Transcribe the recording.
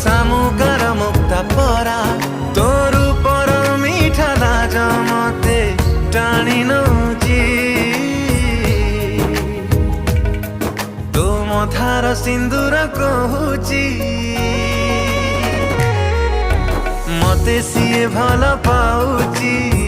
शामुकार मुक्ता परा तोर पर मीठा लाज मते टाणी नौची तो मथार सिंदूर कहूची मते सिए भल पाउची।